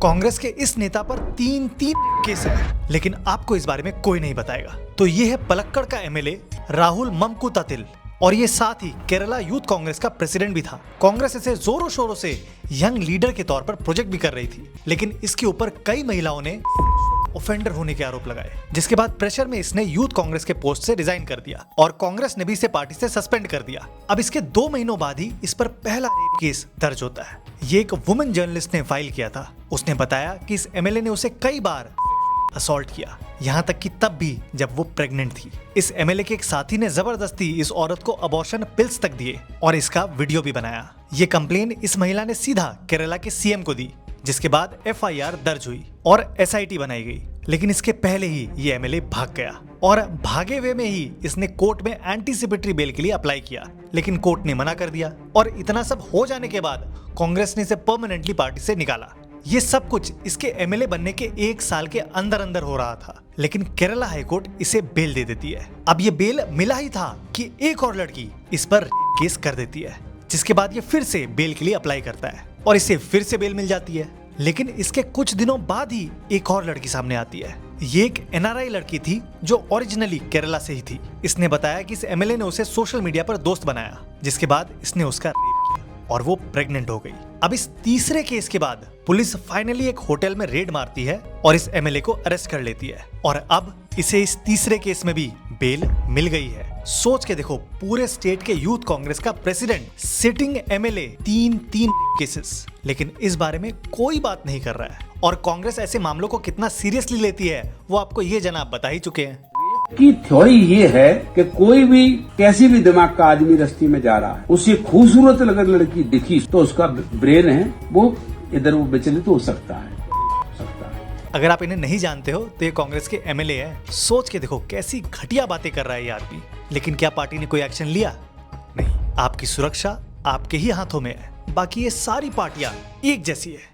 कांग्रेस के इस नेता पर तीन केस है, लेकिन आपको इस बारे में कोई नहीं बताएगा। तो ये है पलक्कड़ का एमएलए राहुल ममकुतातिल, और ये साथ ही केरला यूथ कांग्रेस का प्रेसिडेंट भी था। कांग्रेस इसे जोरों शोरों से यंग लीडर के तौर पर प्रोजेक्ट भी कर रही थी, लेकिन इसके ऊपर कई महिलाओं ने ऑफेंडर होने के आरोप लगाए, जिसके बाद प्रेशर में इसने यूथ कांग्रेस के पोस्ट से रिजाइन कर दिया और कांग्रेस ने भी इसे पार्टी से सस्पेंड कर दिया। अब इसके 2 महीनों बाद ही इस पर पहला रेप केस दर्ज होता है। ये एक वुमेन जर्नलिस्ट ने फाइल किया था। उसने बताया कि इस एमएलए ने उसे कई बार असॉल्ट किया, यहाँ तक कि तब भी जब वो प्रेग्नेंट थी। इस एमएलए के एक साथी ने जबरदस्ती इस औरत को अबॉर्शन पिल्स तक दिए और इसका वीडियो भी बनाया। ये कंप्लेन इस महिला ने सीधा केरला के सीएम को दी, जिसके बाद एफआईआर दर्ज हुई और एसआईटी बनाई गई। लेकिन इसके पहले ही ये एमएलए भाग गया और भागे हुए में ही इसने कोर्ट में एंटीसिपेटरी बेल के लिए अप्लाई किया, लेकिन कोर्ट ने मना कर दिया। और इतना सब हो जाने के बाद कांग्रेस ने इसे परमानेंटली पार्टी से निकाला। ये सब कुछ इसके एमएलए बनने के 1 साल के अंदर अंदर हो रहा था, लेकिन केरला हाईकोर्ट इसे बेल दे देती है। अब ये बेल मिला ही था कि एक और लड़की इस पर केस कर देती है, जिसके बाद ये फिर से बेल के लिए अप्लाई करता है और इसे फिर से बेल मिल जाती है। लेकिन इसके कुछ दिनों बाद ही एक और लड़की सामने आती है। ये एक एनआरआई लड़की थी जो ओरिजिनली केरला से ही थी। इसने बताया कि इस एमएलए ने उसे सोशल मीडिया पर दोस्त बनाया, जिसके बाद इसने उसका रेप किया और वो प्रेग्नेंट हो गई। अब इस तीसरे केस के बाद पुलिस फाइनली एक होटल में रेड मारती है और इस एमएलए को अरेस्ट कर लेती है और अब इसे इस तीसरे केस में भी बेल मिल गई है। सोच के देखो, पूरे स्टेट के यूथ कांग्रेस का प्रेसिडेंट, सिटिंग एमएलए, 3 केसेस, लेकिन इस बारे में कोई बात नहीं कर रहा है। और कांग्रेस ऐसे मामलों को कितना सीरियसली लेती है वो आपको ये जनाब बता ही चुके हैं। की थ्योरी ये है कि कोई भी कैसी भी दिमाग का आदमी रस्ते में जा रहा है, उसे खूबसूरत अगर लड़की दिखी तो उसका ब्रेन है वो इधर वो विचलित हो सकता है। अगर आप इन्हें नहीं जानते हो तो ये कांग्रेस के एमएलए है। सोच के देखो कैसी घटिया बातें कर रहा है ये आदमी। लेकिन क्या पार्टी ने कोई एक्शन लिया? नहीं। आपकी सुरक्षा आपके ही हाथों में है। बाकी ये सारी पार्टियां एक जैसी है।